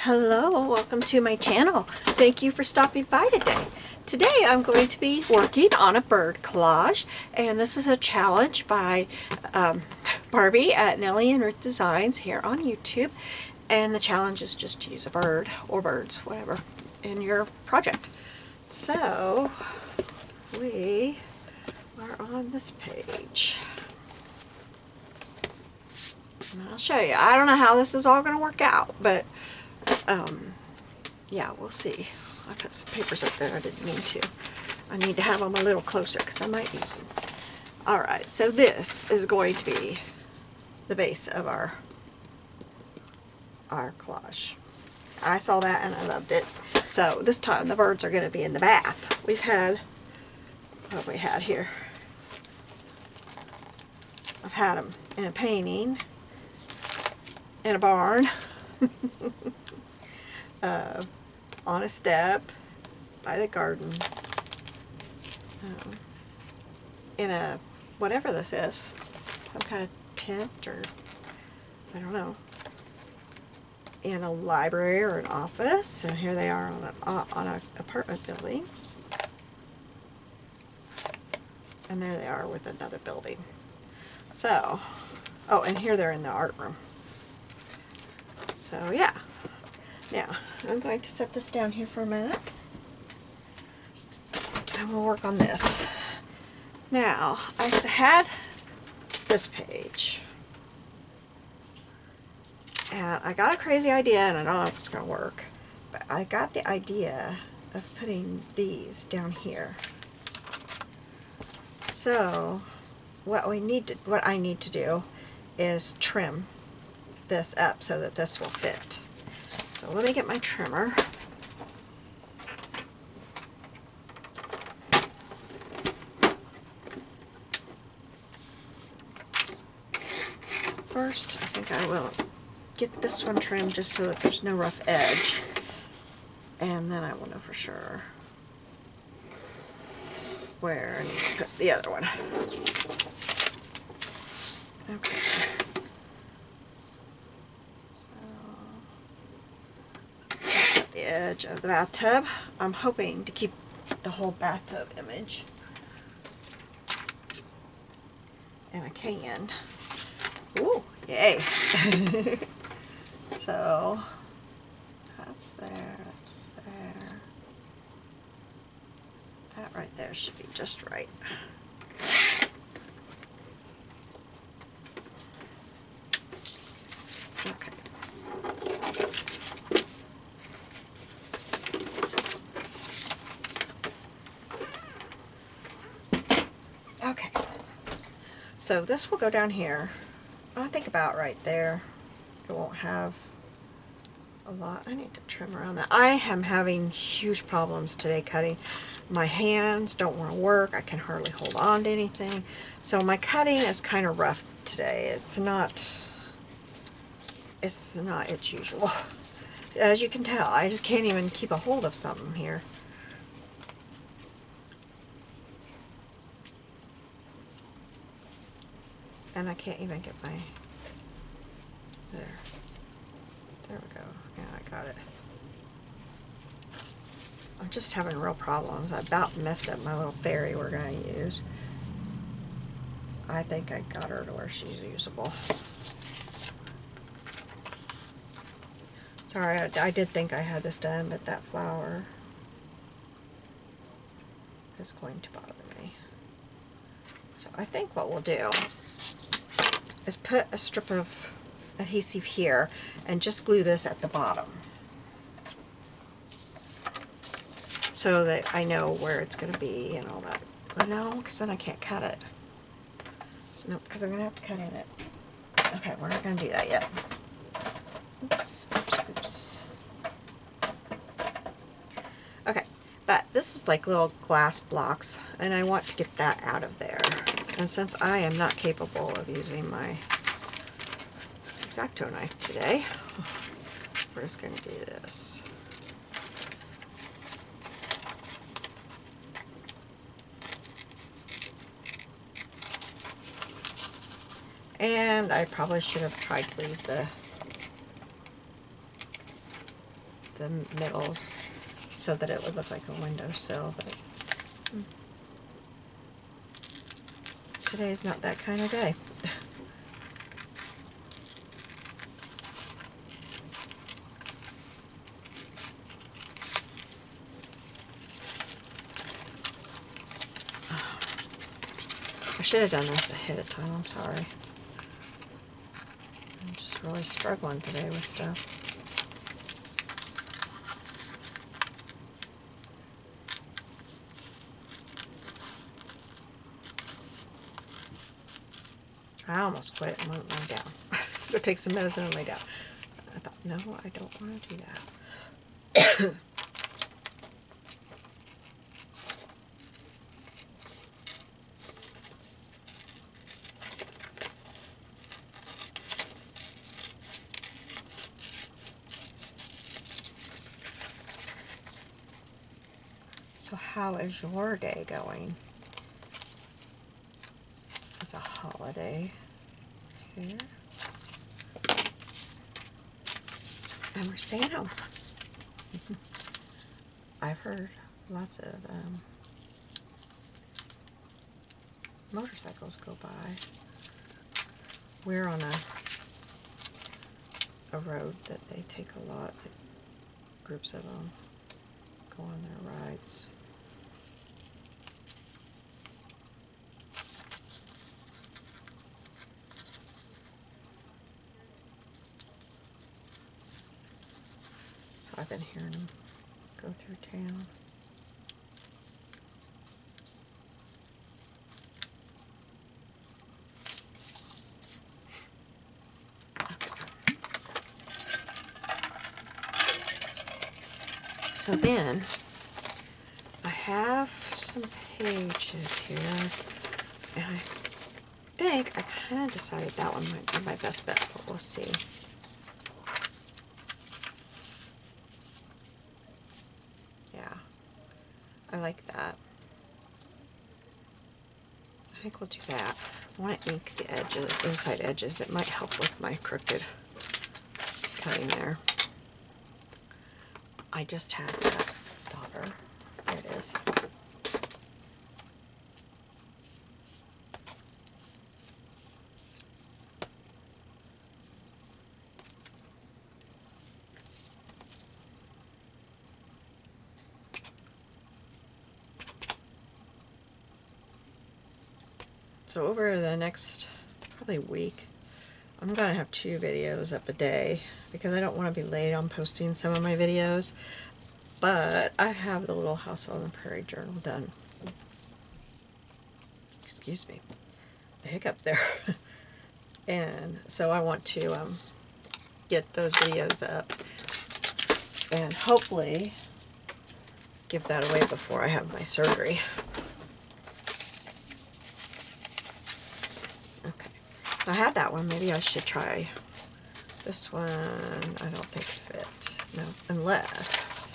Hello, welcome to my channel. Thank you for stopping by today. Today I'm going to be working on a bird collage, and this is a challenge by Barbie at Nellie and Ruth Designs here on YouTube. And the challenge is just to use a bird or birds, whatever, in your project. So we are on this page. And I'll show you. I don't know how this is all going to work out, but yeah, we'll see. I put some papers up there I didn't mean to. I need to have them a little closer because I might use them. Alright, so this is going to be the base of our collage. I saw that and I loved it. So this time the birds are going to be in the bath. We've had, what have we had here? I've had them in a painting, in a barn, on a step, by the garden, in a, whatever this is, some kind of tent or, I don't know, in a library or an office, and here they are on an apartment building, and there they are with another building. So, oh, and here they're in the art room. So yeah. Now, I'm going to set this down here for a minute, and we'll work on this. Now, I had this page, and I got a crazy idea, and I don't know if it's going to work, but I got the idea of putting these down here. So, what I need to do is trim this up so that this will fit. So let me get my trimmer. First, I think I will get this one trimmed just so that there's no rough edge, and then I will know for sure where I need to put the other one. Okay. Edge of the bathtub. I'm hoping to keep the whole bathtub image, and I can. Ooh, yay! So that's there, that's there. That right there should be just right. Okay. Okay, so this will go down here. I think about right there. It won't have a lot. I need to trim around that. I am having huge problems today cutting. My hands don't want to work. I can hardly hold on to anything. So my cutting is kind of rough today. It's not its usual. As you can tell, I just can't even keep a hold of something here. And I can't even get my, there we go, yeah, I got it. I'm just having real problems. I about messed up my little fairy we're going to use. I think I got her to where she's usable. Sorry, I did think I had this done, but that flower is going to bother me. So I think what we'll do is put a strip of adhesive here and just glue this at the bottom so that I know where it's going to be and all that. But no, because then I can't cut it. No, because I'm going to have to cut in it. Okay, we're not going to do that yet. Oops, oops, oops. Okay, but this is like little glass blocks, and I want to get that out of there. And since I am not capable of using my X-Acto knife today, we're just going to do this. And I probably should have tried to leave the the middles so that it would look like a windowsill, but today's not that kind of day. I should have done this ahead of time, I'm sorry. I'm just really struggling today with stuff. I almost quit and went and lay down. Go take some medicine and lay down. I thought, no, I don't want to do that. So how is your day going? It's a holiday here. And we're staying home. I've heard lots of motorcycles go by. We're on a road that they take a lot, that groups of them go on their rides. So I've been hearing them go through town. So then, I have some pages here, and I think I kind of decided that one might be my best bet, but we'll see. Yeah, I like that. I think we'll do that. I want to ink the edges, inside edges. It might help with my crooked cutting there. I just had that daughter. There it is. So over the next probably week, I'm going to have 2 videos up a day because I don't want to be late on posting some of my videos. But I have the Little House on the Prairie journal done. Excuse me, a hiccup there. And so I want to get those videos up and hopefully give that away before I have my surgery. Okay, I had that one. Maybe I should try this one. I don't think it fit. No, unless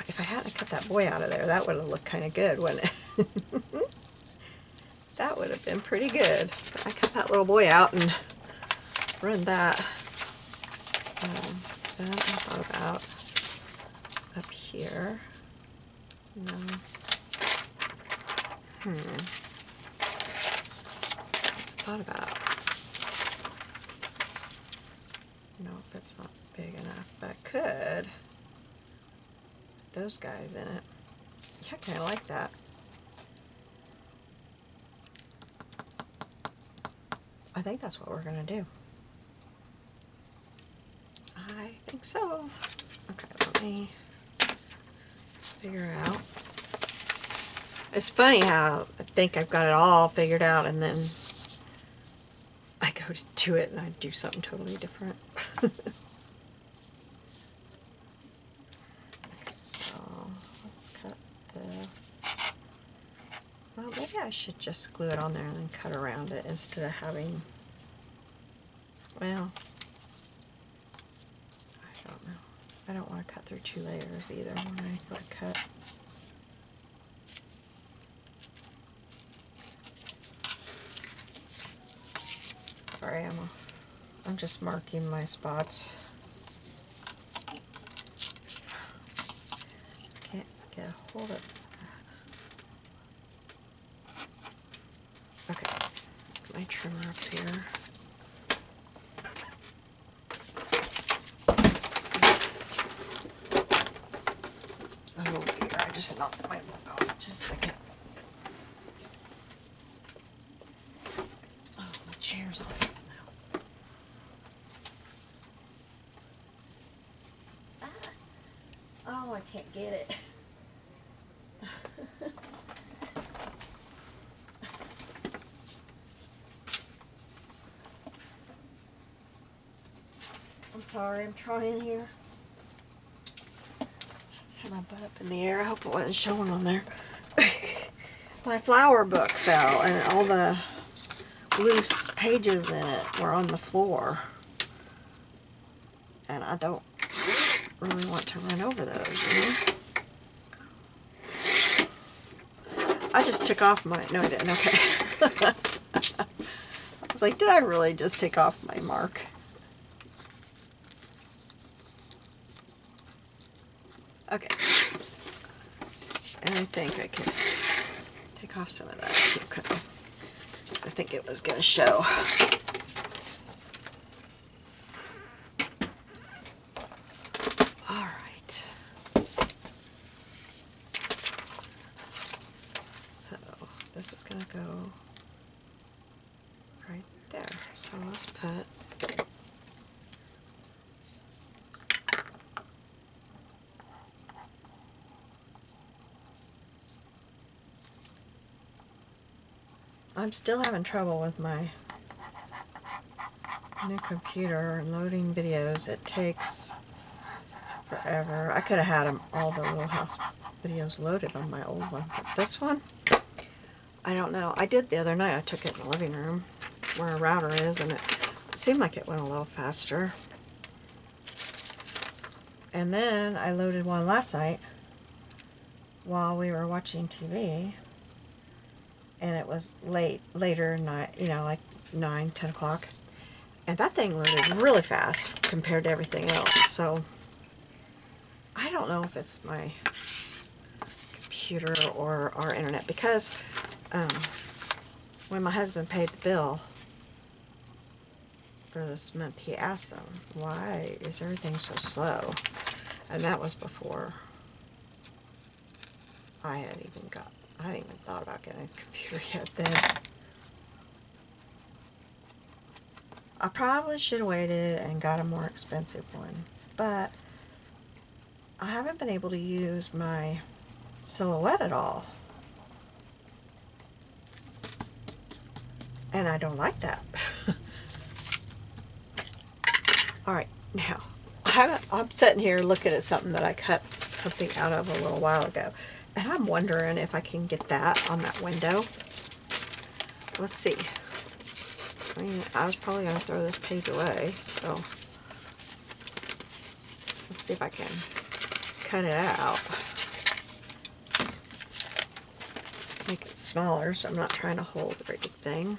if I hadn't cut that boy out of there, that would have looked kind of good, wouldn't it? That would have been pretty good. But I cut that little boy out and run that. Then I thought about up here. No. Thought about. No, that's not big enough, but I could. Those guys in it. Yeah, I kind of like that. I think that's what we're going to do. I think so. Okay, let me figure out. It's funny how I think I've got it all figured out and then I go to do it and I do something totally different. Well, maybe I should just glue it on there and then cut around it instead of having, well, I don't know. I don't want to cut through 2 layers either when I go to cut. Sorry, I'm just marking my spots. get a hold of that. Okay, get my trimmer up here. Oh dear, I just knocked my book off. Just a second. Oh, my chair's on it now. Oh, I can't get it. I'm sorry, I'm trying here. Had my butt up in the air. I hope it wasn't showing on there. My flower book fell and all the loose pages in it were on the floor. And I don't really want to run over those, you know? I just took off my... No, I didn't. Okay. I was like, did I really just take off my mark? Okay. And I think I can take off some of that too, because I think it was going to show. All right. So this is going to go right there. So let's put... I'm still having trouble with my new computer and loading videos. It takes forever. I could have had them, all the Little House videos loaded on my old one, but this one, I don't know. I did the other night. I took it in the living room where a router is, and it seemed like it went a little faster. And then I loaded one last night while we were watching TV. And it was later night, you know, like 9, 10 o'clock. And that thing loaded really fast compared to everything else. So, I don't know if it's my computer or our internet. Because when my husband paid the bill for this month, he asked them, why is everything so slow? And that was before I hadn't even thought about getting a computer yet then. I probably should have waited and got a more expensive one, but I haven't been able to use my Silhouette at all. And I don't like that. Alright, now, I'm sitting here looking at something that I cut something out of a little while ago. And I'm wondering if I can get that on that window. Let's see. I mean, I was probably going to throw this page away, so let's see if I can cut it out. Make it smaller so I'm not trying to hold everything.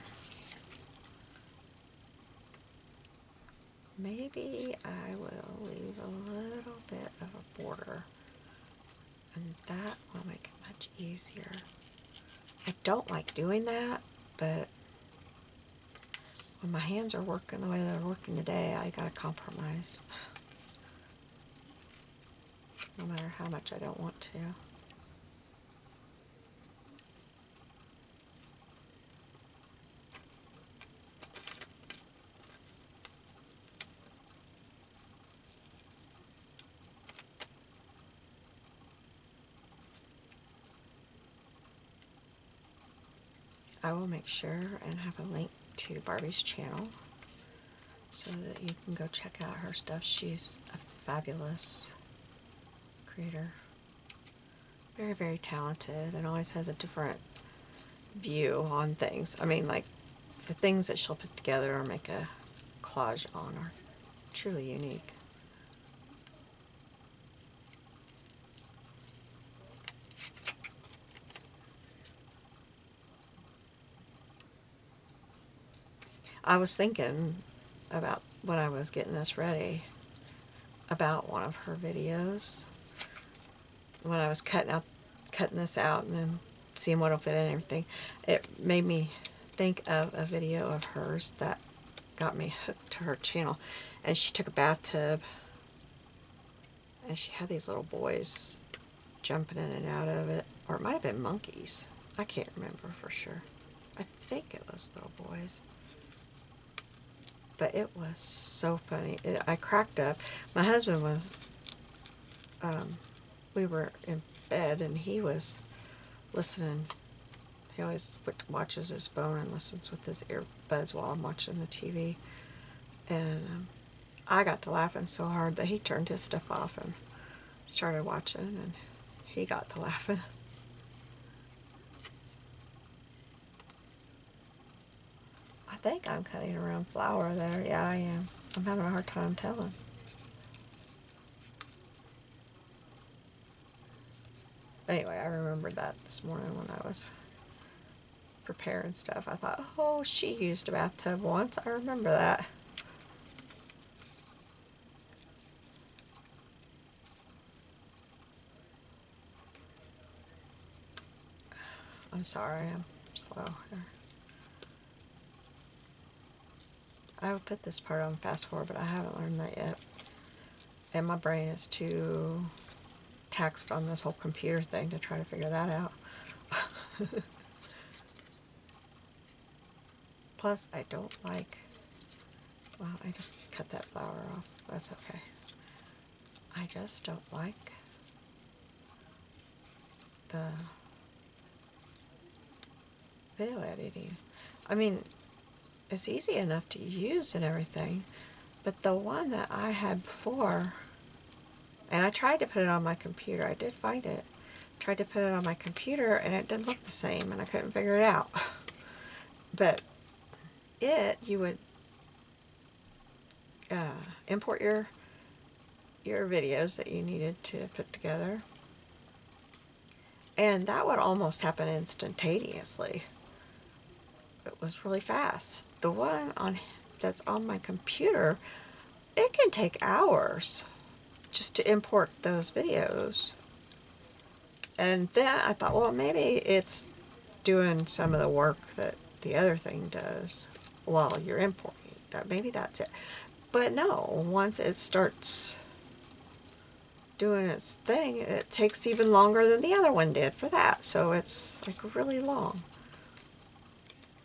Maybe I will leave a little bit of a border. And that will make it much easier. I don't like doing that, but when my hands are working the way they're working today, I gotta compromise. No matter how much I don't want to. I will make sure and have a link to Barbie's channel so that you can go check out her stuff. She's a fabulous creator. Very, very talented and always has a different view on things. I mean, like, the things that she'll put together or make a collage on are truly unique. I was thinking about, when I was getting this ready, about one of her videos. when I was cutting this out and then seeing what'll fit in and everything, it made me think of a video of hers that got me hooked to her channel. And she took a bathtub and she had these little boys jumping in and out of it, or it might have been monkeys. I can't remember for sure. I think it was little boys. But it was so funny. I cracked up. My husband was, we were in bed and he was listening. He always watches his phone and listens with his earbuds while I'm watching the TV. And I got to laughing so hard that he turned his stuff off and started watching, and he got to laughing. I think I'm cutting around flour there. Yeah, I am. I'm having a hard time telling. Anyway, I remembered that this morning when I was preparing stuff. I thought, oh, she used a bathtub once. I remember that. I'm sorry, I'm slow here. I would put this part on fast forward, but I haven't learned that yet. And my brain is too taxed on this whole computer thing to try to figure that out. Plus, I don't like, well, I just cut that flour off. That's okay. I just don't like the video editing. I mean, it's easy enough to use and everything, but the one that I had before, and I tried to put it on my computer, I did find it, tried to put it on my computer and it didn't look the same and I couldn't figure it out. But you would import your videos that you needed to put together, and that would almost happen instantaneously. It was really fast. The one that's on my computer, it can take hours just to import those videos. And then I thought, well, maybe it's doing some of the work that the other thing does while you're importing. Maybe that's it. But no, once it starts doing its thing, it takes even longer than the other one did for that. So it's like really long.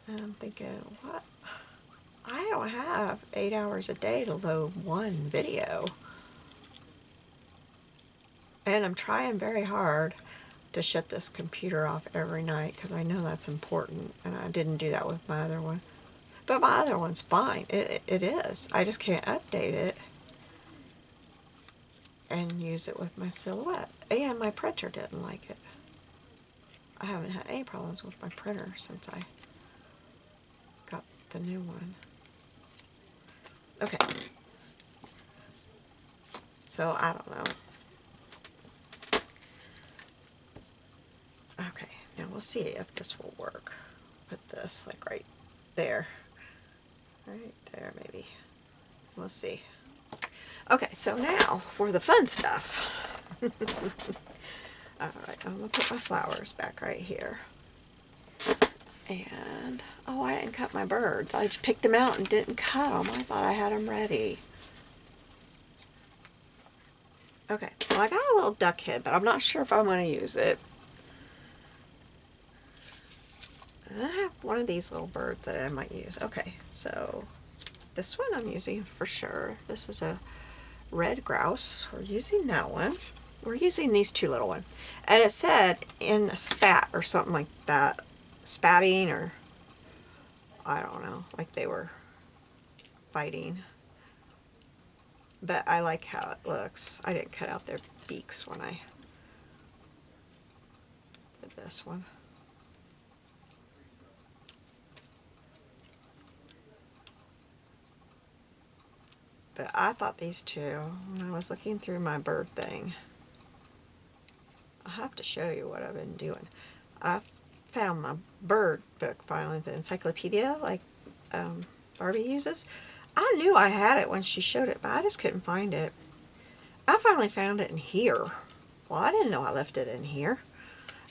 And I'm thinking, what? I don't have 8 hours a day to load one video. And I'm trying very hard to shut this computer off every night because I know that's important, and I didn't do that with my other one. But my other one's fine. It is. I just can't update it and use it with my Silhouette. And my printer didn't like it. I haven't had any problems with my printer since I got the new one. Okay. So I don't know. Okay, now we'll see if this will work. Put this like right there. Right there, maybe. We'll see. Okay, so now for the fun stuff. Alright, I'm going to put my flowers back right here. And, oh, I didn't cut my birds. I just picked them out and didn't cut them. I thought I had them ready. Okay, well, I got a little duck head, but I'm not sure if I'm going to use it. And I have one of these little birds that I might use. Okay, so this one I'm using for sure. This is a red grouse. We're using that one. We're using these two little ones. And it said in a spat or something like that. Spatting, or I don't know, like they were fighting. But I like how it looks. I didn't cut out their beaks when I did this one. But I thought these two, when I was looking through my bird thing, I'll have to show you what I've been doing. I found my bird book finally, the encyclopedia like Barbie uses. I knew I had it when she showed it, but I just couldn't find it. I finally found it in here Well, I didn't know I left it in here.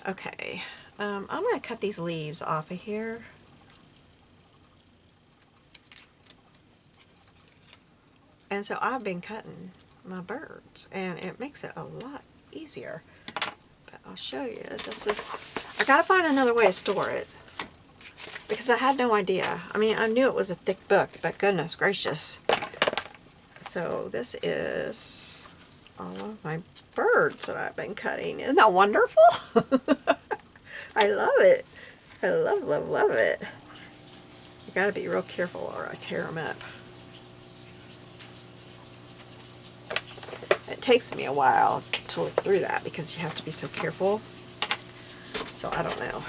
Okay, I'm going to cut these leaves off of here. And so I've been cutting my birds, and it makes it a lot easier. But I'll show you. This is, I gotta find another way to store it, because I had no idea. I mean, I knew it was a thick book, but goodness gracious. So this is all of my birds that I've been cutting. Isn't that wonderful? I love it. I love, love, love it. You gotta be real careful or I tear them up. It takes me a while to look through that because you have to be so careful. So I don't know.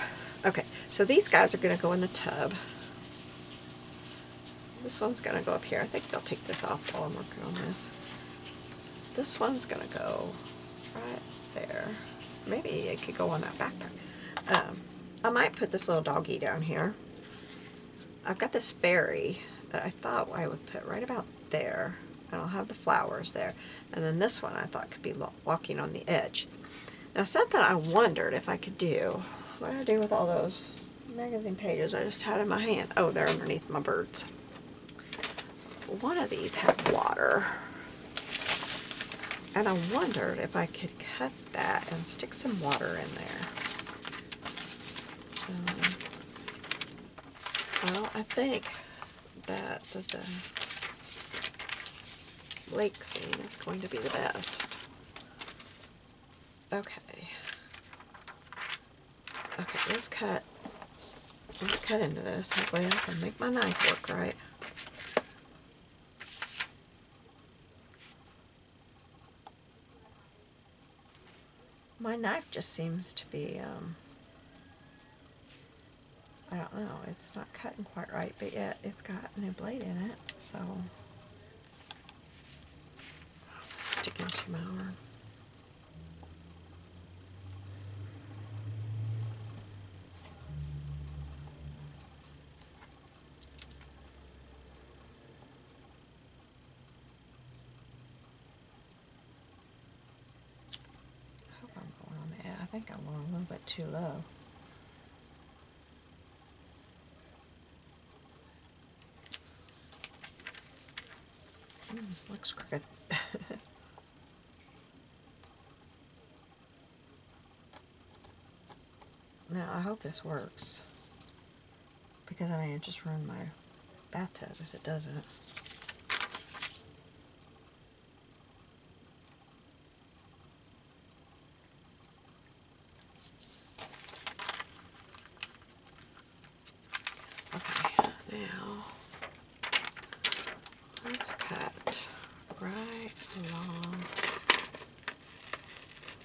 Okay, so these guys are going to go in the tub. This one's going to go up here. I think I'll take this off while I'm working on this. This one's going to go right there. Maybe it could go on that backpack. I might put this little doggy down here. I've got this fairy that I thought I would put right about there. And I'll have the flowers there. And then this one I thought could be walking on the edge. Now something I wondered if I could do, what did I do with all those magazine pages I just had in my hand? Oh, they're underneath my birds. One of these had water. And I wondered if I could cut that and stick some water in there. Well, I think that the lake scene is going to be the best. Okay. Okay, let's cut into this. Hopefully I can make my knife work right. My knife just seems to be, I don't know, it's not cutting quite right, but yet it's got a new blade in it, so it's sticking to my arm. I think I'm going a little bit too low. Looks crooked. Now, I hope this works. Because, I mean, it just ruined my bathtub if it doesn't. Okay, now let's cut right along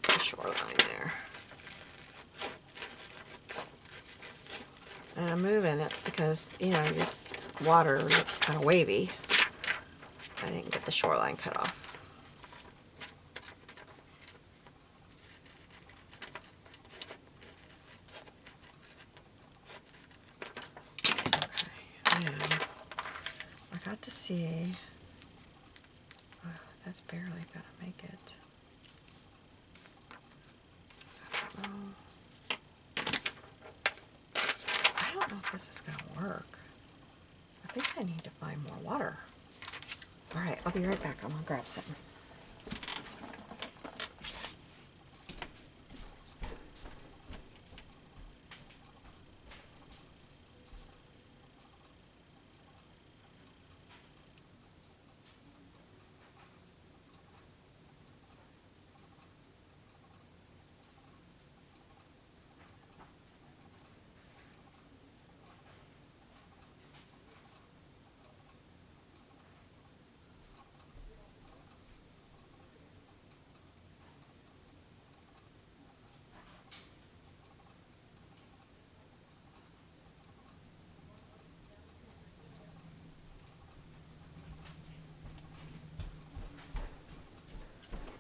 the shoreline there. And I'm moving it because, you know, your water looks kind of wavy. I didn't get the shoreline cut off. I got to see, that's barely gonna make it. I don't know if this is gonna work. I think I need to find more water. Alright, I'll be right back. I'm gonna grab something.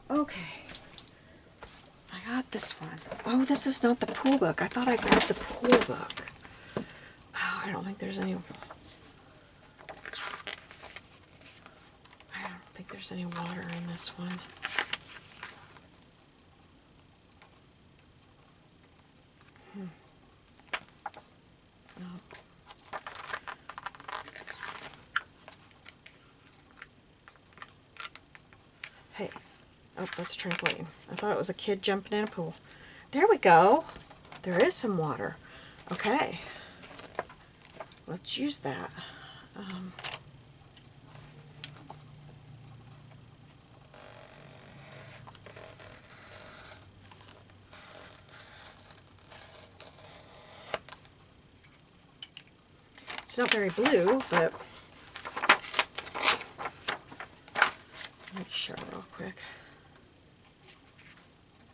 Okay, I got this one. Oh, this is not the pool book. I thought I grabbed the pool book. Oh, I don't think there's any water in this one. Hey. Oh, that's a trampoline. I thought it was a kid jumping in a pool. There we go. There is some water. Okay. Let's use that. It's not very blue, but make sure real quick.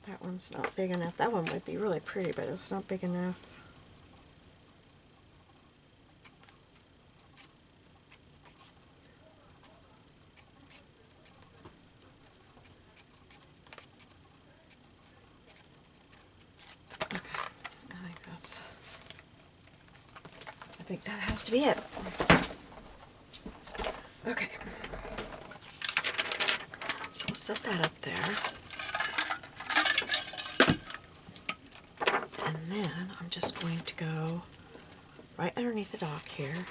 That one's not big enough. That one would be really pretty, but it's not big enough. I think that has to be it. Okay. So we'll set that up there. And then I'm just going to go right underneath the dock here.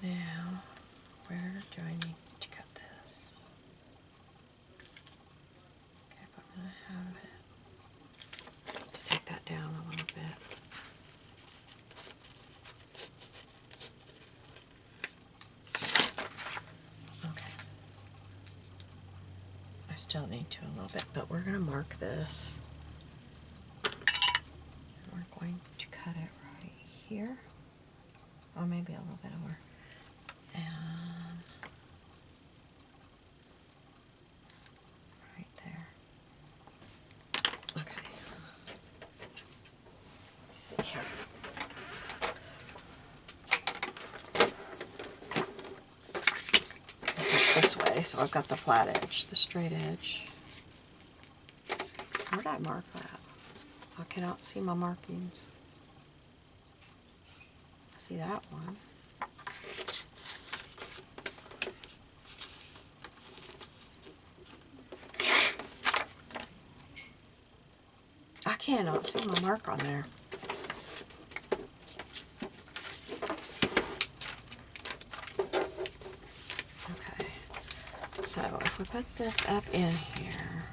Now, where do I need to cut this? Okay, if I'm going to have it, I need to take that down a little bit. Okay. I still need to a little bit, but we're going to mark this. And we're going to cut it right here. Or maybe a little bit more. And right there. Okay. Let's see here. This way, so I've got the flat edge, the straight edge. Where did I mark that? I cannot see my markings. I see that one. I cannot see my mark on there. Okay, so if we put this up in here,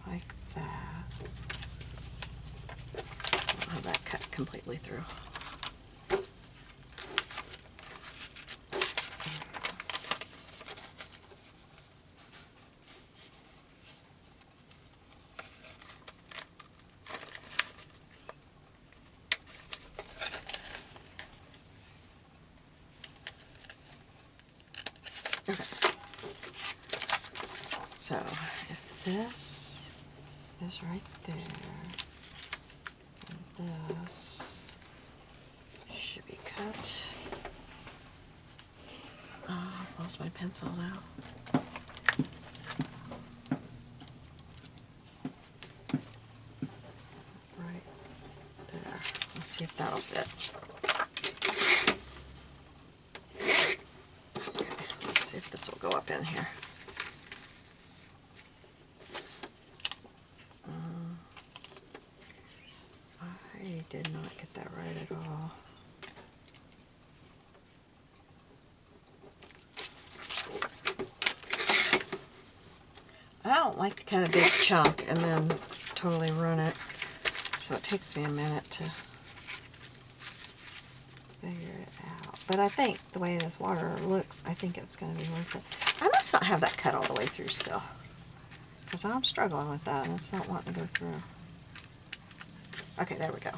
like that, I'll have that cut completely through. Okay. So if this is right there, and this should be cut. I've lost my pencil now. Right there. Let's see if that'll fit. See if this will go up in here. I did not get that right at all. I don't like to cut a big chunk and then totally ruin it, so it takes me a minute to figure it out. But I think the way this water looks, I think it's going to be worth it. I must not have that cut all the way through still, because I'm struggling with that and it's not wanting to go through. Okay, there we go.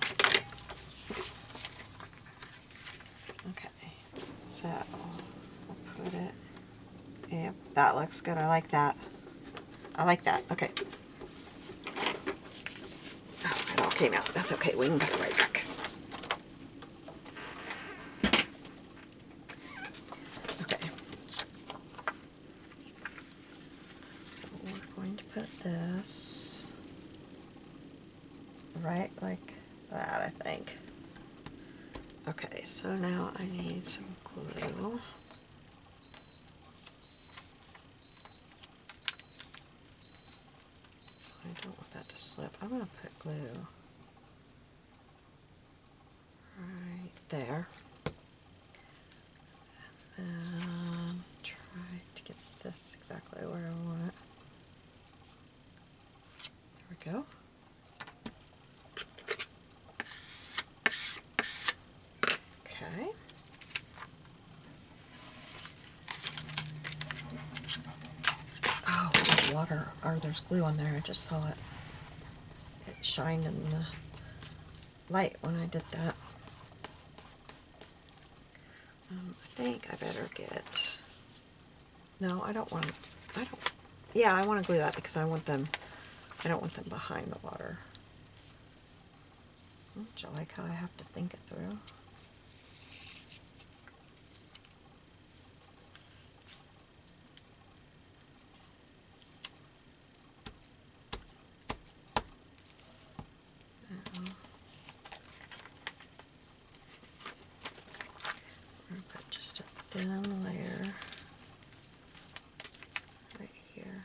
Okay, so we'll put it. Yep, that looks good. I like that. I like that. Okay. Oh, it all came out. That's okay. We can put it right back. Okay. So we're going to put this right like that, I think. Okay, so now I need some glue. I don't want that to slip. I'm going to put glue right there. And try to get this exactly where I want it. There we go. Okay. Oh, there's water, or there's glue on there. I just saw it. It shined in the light when I did that. I think I better get... No, I don't want... Yeah, I want to glue that because I don't want them behind the water. Don't you like how I have to think it through? I'm going to put just a thin layer right here.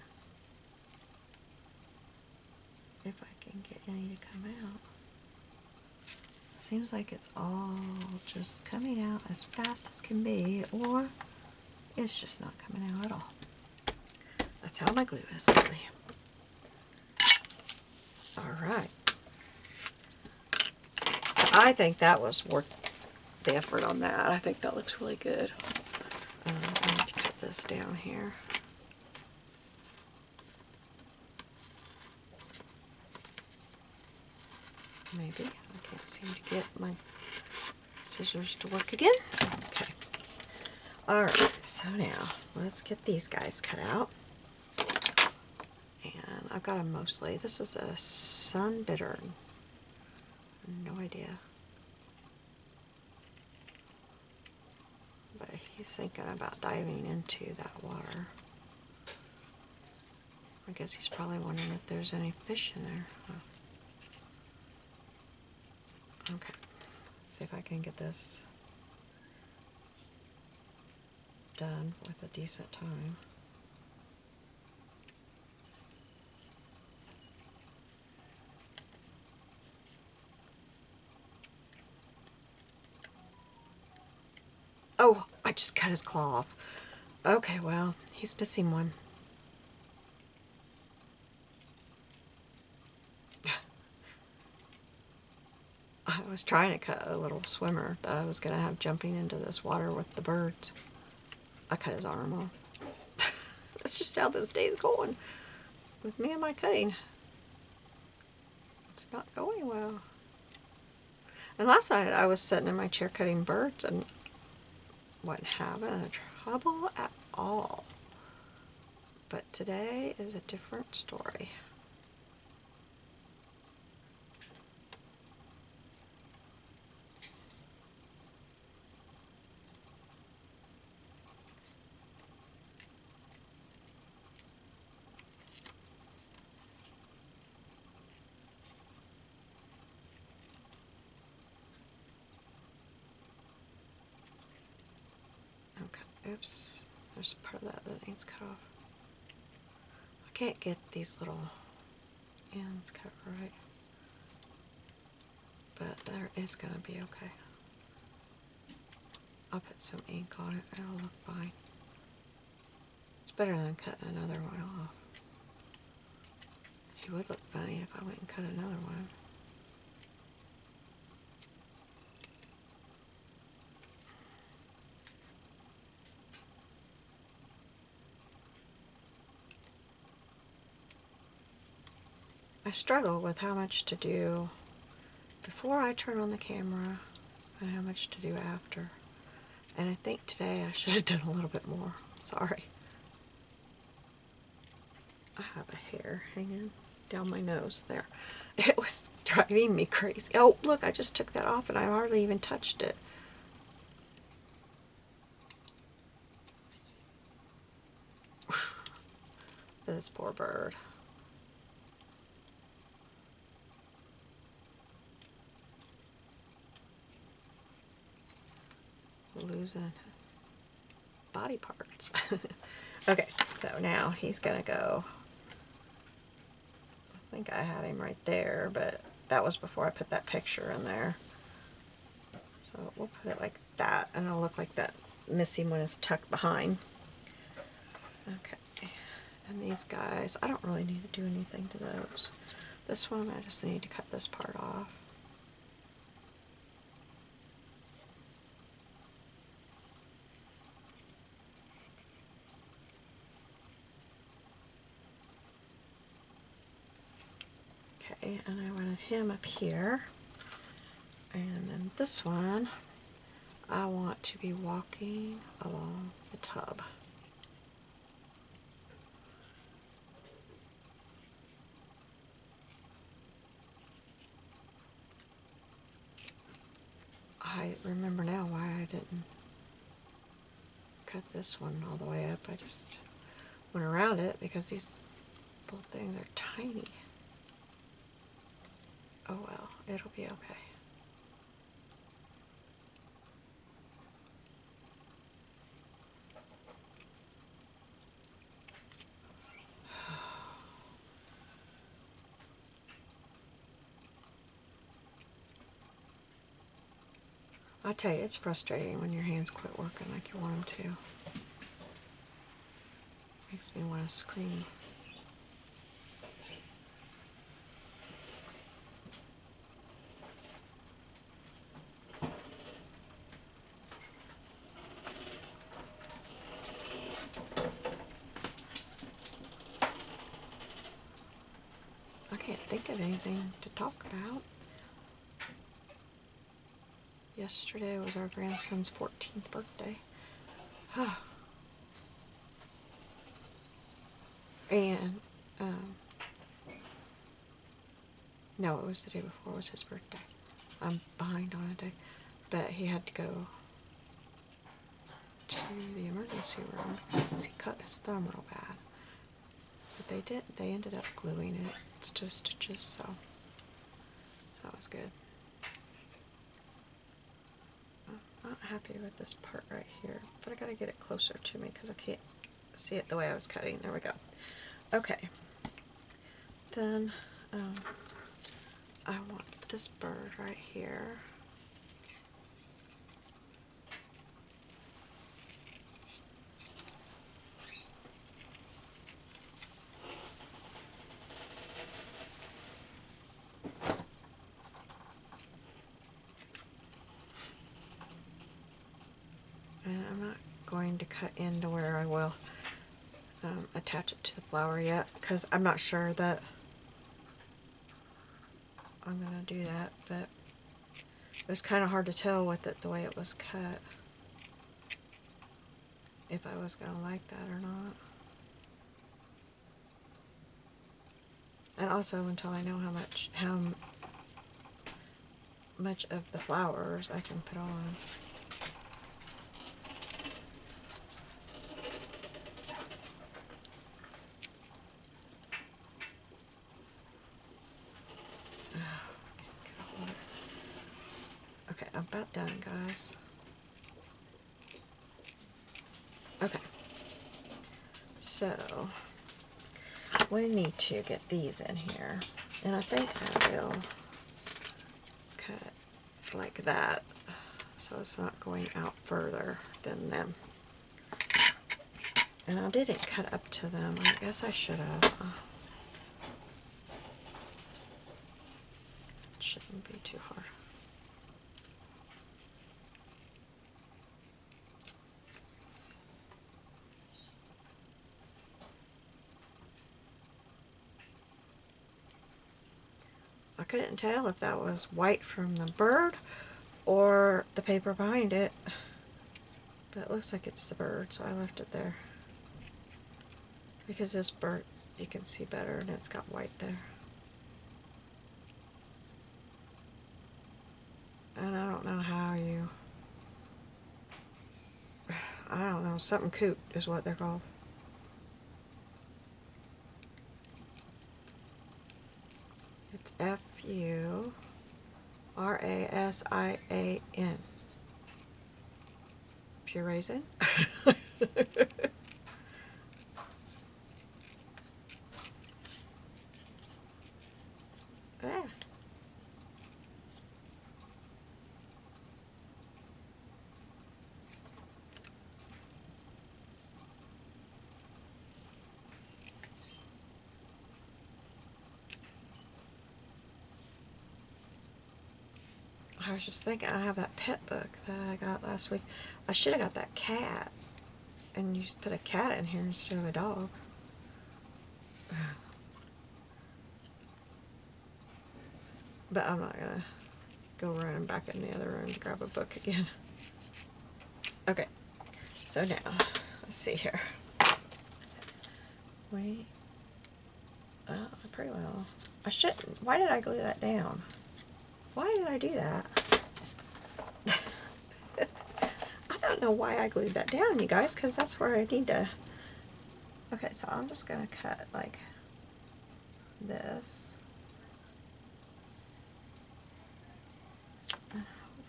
If I can get any to come out. Seems like it's all just coming out as fast as can be, or it's just not coming out at all. That's how my glue is lately. Alright. I think that was worth the effort on that. I think that looks really good. I need to cut this down here. Maybe. I can't seem to get my scissors to work again. Okay. Alright, so now let's get these guys cut out. And I've got them mostly. This is a sun bittern. No idea. But he's thinking about diving into that water. I guess he's probably wondering if there's any fish in there. Huh. Okay, let's see if I can get this done with a decent time. Oh, I just cut his claw off. Okay, well, he's missing one. I was trying to cut a little swimmer that I was going to have jumping into this water with the birds. I cut his arm off. That's just how this day is going with me and my cutting. It's not going well. And last night I was sitting in my chair cutting birds and wasn't having a trouble at all. But today is a different story. Okay, oops, there's part of that that needs cut off. I can't get these little ends cut right, but there is going to be okay. I'll put some ink on it and it'll look fine. It's better than cutting another one off. It would look funny if I went and cut another one. I struggle with how much to do before I turn on the camera and how much to do after. And I think today I should have done a little bit more. Sorry. I have a hair hanging down my nose there. It was driving me crazy. Oh, look, I just took that off and I hardly even touched it. This poor bird. Losing body parts. Okay, so now he's gonna go with think I had him right there, but that was before I put that picture in there. So we'll put it like that, and it'll look like that missing one is tucked behind. Okay, and these guys, I don't really need to do anything to those. This one, I just need to cut this part off. Okay, and I wanted him up here. And then this one, I want to be walking along the tub. I remember now why I didn't cut this one all the way up. I just went around it because these little things are tiny. Oh well, it'll be okay. I tell you, it's frustrating when your hands quit working like you want them to. Makes me want to scream. I can't think of anything to talk about. Yesterday was our grandson's 14th birthday. And, no, it was the day before. It was his birthday. I'm behind on a day. But he had to go to the emergency room because he cut his thumb real bad. But they ended up gluing it to stitches, so that was good. I'm not happy with this part right here, but I gotta get it closer to me because I can't see it the way I was cutting. There we go. Okay. Then I want this bird right here. And I'm not going to cut into where I will attach it to the flower yet, because I'm not sure that I'm going to do that, but it was kind of hard to tell with it the way it was cut if I was going to like that or not. And also until I know how much of the flowers I can put on. Okay, I'm about done, guys. Okay, so we need to get these in here, and I think I will cut like that so it's not going out further than them. And I didn't cut up to them. I guess I should have. It shouldn't be too hard. I couldn't tell if that was white from the bird or the paper behind it, but it looks like it's the bird, so I left it there. Because this bird, you can see better, and it's got white there. And I don't know how you... I don't know, something coot is what they're called. It's F-U-R-A-S-I-A-N. Furasian. I was just thinking, I have that pet book that I got last week. I should have got that cat, and you just put a cat in here instead of a dog. But I'm not gonna go running back in the other room to grab a book again. Okay, so now, let's see here. Wait. Oh, pretty well. I shouldn't. Why did I glue that down? Why did I do that? I don't know why I glued that down, you guys, because that's where I need to... Okay, so I'm just going to cut like this. And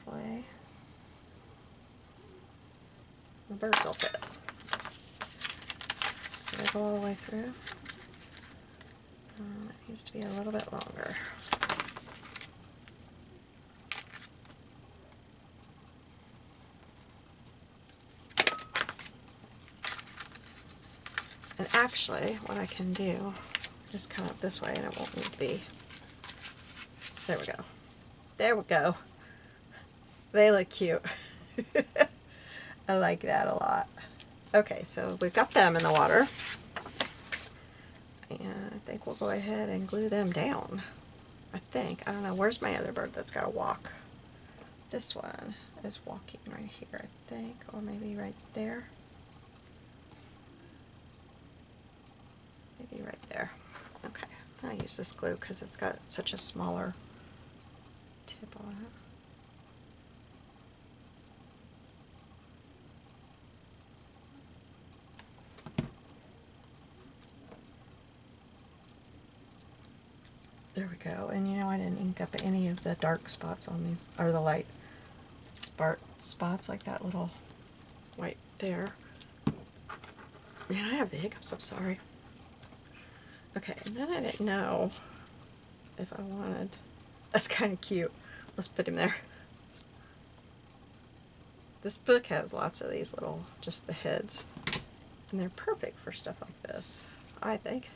hopefully the birds will fit. Did I go all the way through? It needs to be a little bit longer. And actually, what I can do is come up this way and it won't need to be. There we go. There we go. They look cute. I like that a lot. Okay, so we've got them in the water. And I think we'll go ahead and glue them down. I think. I don't know. Where's my other bird that's got to walk? This one is walking right here, I think. Or maybe right there. Maybe right there. Okay. I use this glue because it's got such a smaller tip on it. There we go. And you know, I didn't ink up any of the dark spots on these, or the light spots, like that little white there. Man, I have the hiccups, I'm sorry. Okay, and then I didn't know if I wanted, that's kind of cute. Let's put him there. This book has lots of these little, just the heads, and they're perfect for stuff like this, I think.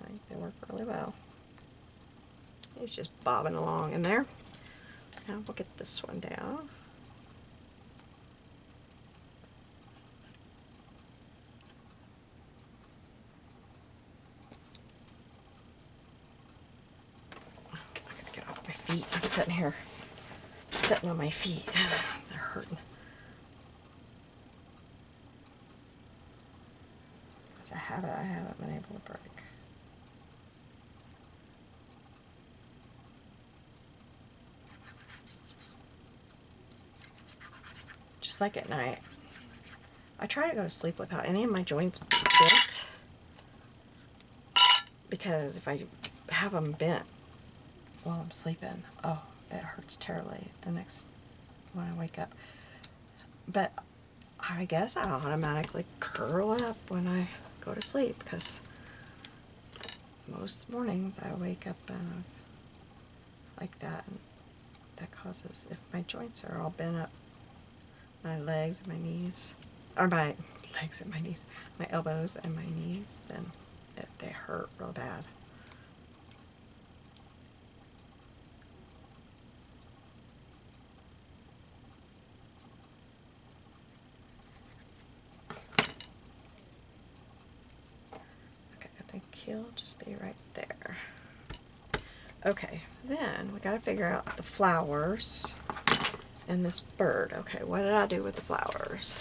I think they work really well. He's just bobbing along in there. Now we'll get this one down. I gotta get off my feet. I'm sitting here, sitting on my feet. They're hurting. It's a habit I haven't been able to break. Just like at night, I try to go to sleep without any of my joints bent, because if I have them bent while I'm sleeping, oh, it hurts terribly the next when I wake up. But I guess I automatically curl up when I go to sleep, because most mornings I wake up like that, and that causes, if my joints are all bent up, my legs and my knees, or my legs and my knees, my elbows and my knees, then they hurt real bad. Okay, I think he'll just be right there. Okay, then we got to figure out the flowers and this bird. Okay, what did I do with the flowers?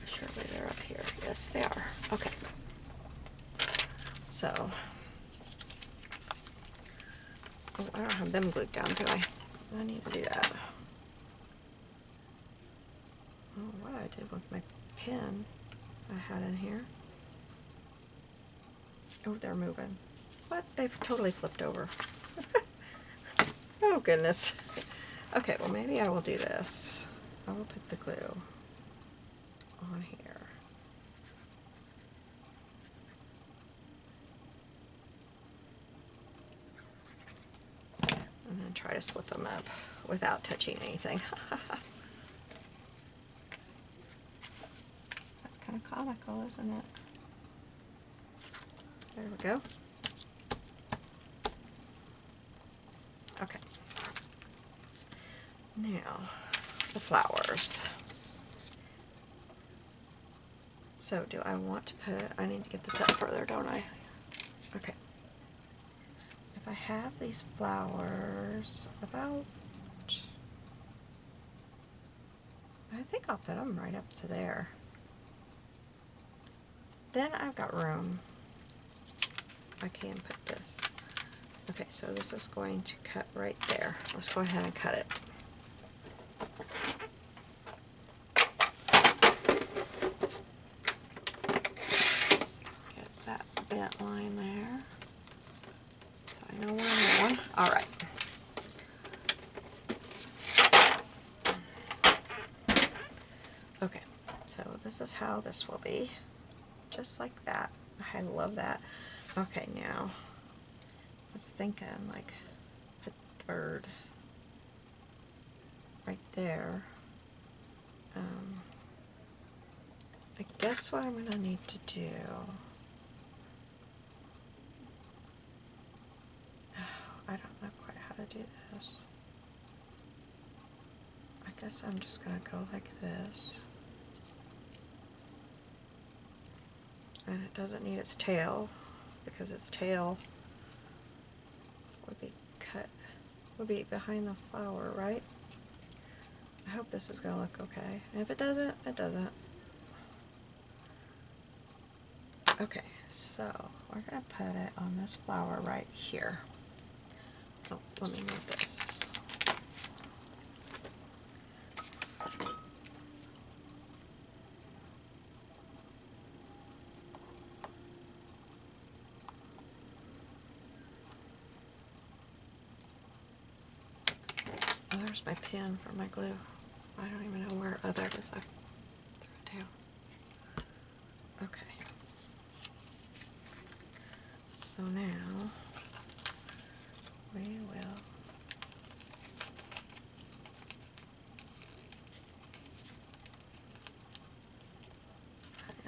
Surely they're up here. Yes, they are. Okay. So, oh, I don't have them glued down, do I? I need to do that. Oh, what I did with my pen I had in here. Oh, they're moving. What? They've totally flipped over. Oh, goodness. Okay, well, maybe I will do this. I will put the glue on here. And then try to slip them up without touching anything. That's kind of comical, isn't it? There we go. Now, the flowers. So do I want to put, I need to get this up further, don't I? Okay. If I have these flowers about, I think I'll put them right up to there. Then I've got room. I can put this. Okay, so this is going to cut right there. Let's go ahead and cut it. Get that bent line there. So I know where I'm going. Alright. Okay, so this is how this will be. Just like that. I love that. Okay, now, I was thinking, like, put the bird right there. I guess what I'm going to need to do, I don't know quite how to do this. I guess I'm just going to go like this. And it doesn't need its tail, because its tail would be cut, would be behind the flower, right? I hope this is going to look okay. And if it doesn't, it doesn't. Okay, so we're going to put it on this flower right here. Oh, let me move this. Oh, there's my pen for my glue. I don't even know where, oh, there it is. I threw it down. Okay. So now we will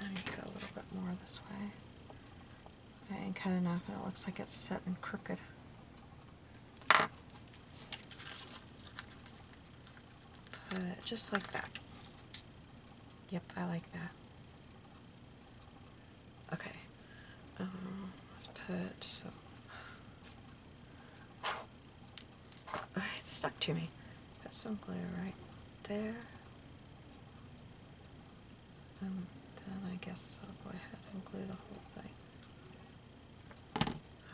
I need to go a little bit more this way. I ain't cut enough and it looks like it's sitting crooked. Put it just like that. Yep, I like that. Okay. Let's put some. It's stuck to me. Put some glue right there. And then I guess I'll go ahead and glue the whole thing.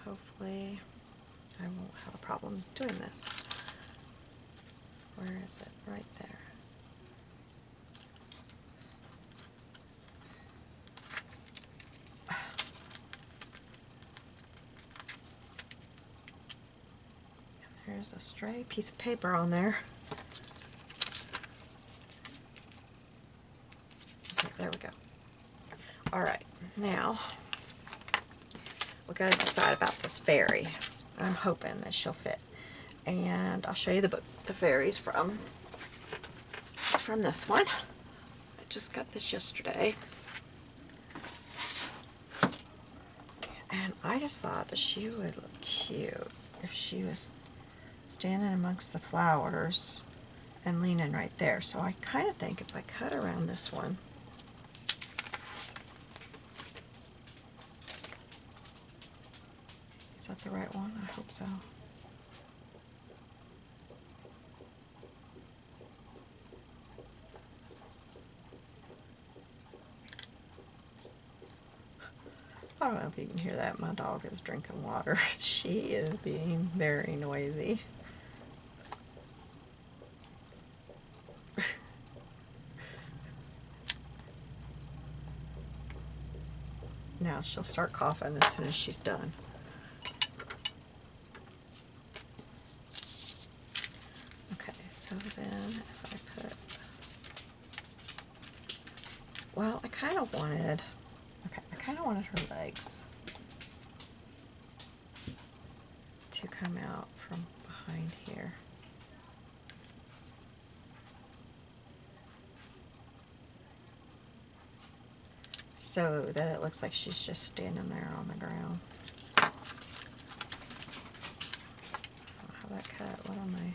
Hopefully I won't have a problem doing this. Where is it? Right there. There's a stray piece of paper on there. Okay, there we go. Alright, now we've got to decide about this fairy. I'm hoping that she'll fit. And I'll show you the book the fairy's from. It's from this one. I just got this yesterday. And I just thought that she would look cute if she was standing amongst the flowers and leaning right there. So I kind of think if I cut around this one, is that the right one? I hope so. I don't know if you can hear that. My dog is drinking water. She is being very noisy. Now she'll start coughing as soon as she's done. Okay, so then if I put, well, I kind of wanted, okay, I kind of wanted her legs to come out from behind here. So that it looks like she's just standing there on the ground. I don't have that cut. What am I?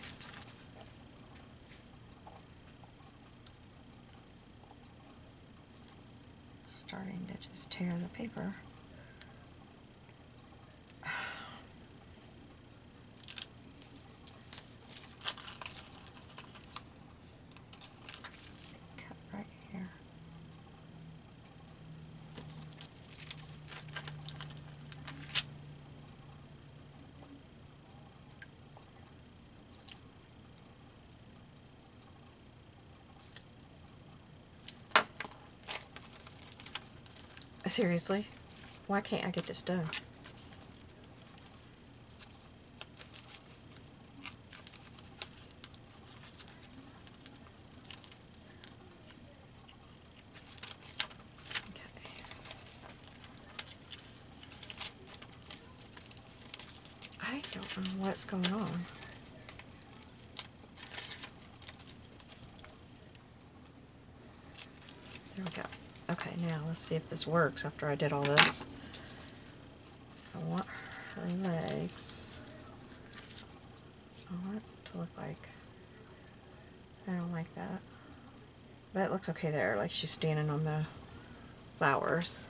Just tear the paper. Cut right here. Seriously? Why can't I get this done? Okay. I don't know what's going on. There we go. Okay, now let's see if this works after I did all this. I want her legs. I want it to look like, I don't like that. But it looks okay there, like she's standing on the flowers.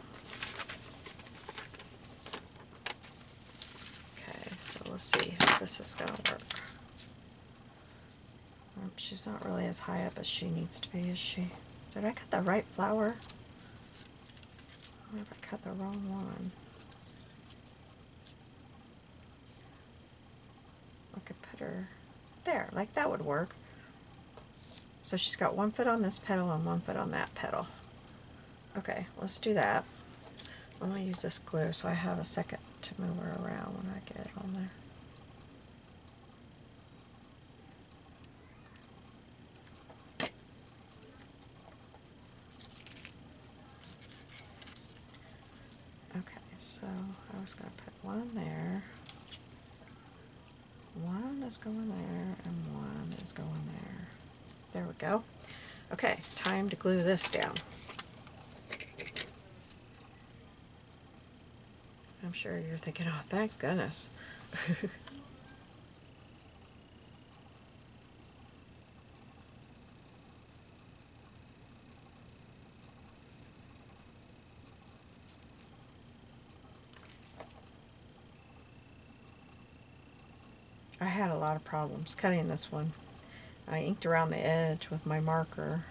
Okay, so let's see if this is going to work. She's not really as high up as she needs to be, is she? Did I cut the right flower? Or if I cut the wrong one? I could put her there, like that would work. So she's got 1 foot on this petal and 1 foot on that petal. Okay, let's do that. I'm going to use this glue so I have a second to move her around when I get it on there. Okay, so I was going to put one there. One is going there and one is going there. There we go. Okay, time to glue this down. I'm sure you're thinking, oh, thank goodness. I had a lot of problems cutting this one. I inked around the edge with my marker.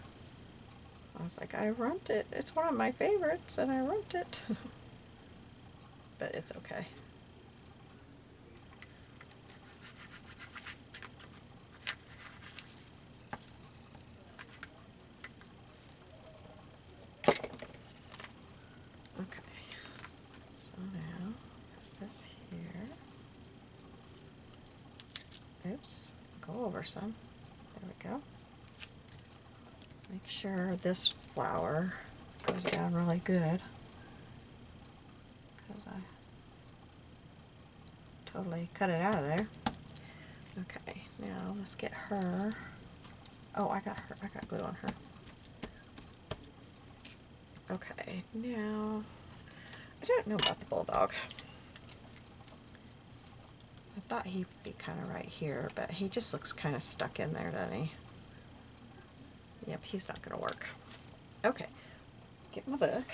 I was like, I rumped it. It's one of my favorites, and I rumped it. But it's okay. Okay. So now, put this here. Oops, go over some. There we go. Make sure this flower goes down really good, because I totally cut it out of there. Okay, now let's get her. Oh, I got glue on her. Okay, now I don't know about the bulldog. I thought he'd be kind of right here, but he just looks kind of stuck in there, doesn't he? Yep, he's not going to work. Okay, get my book.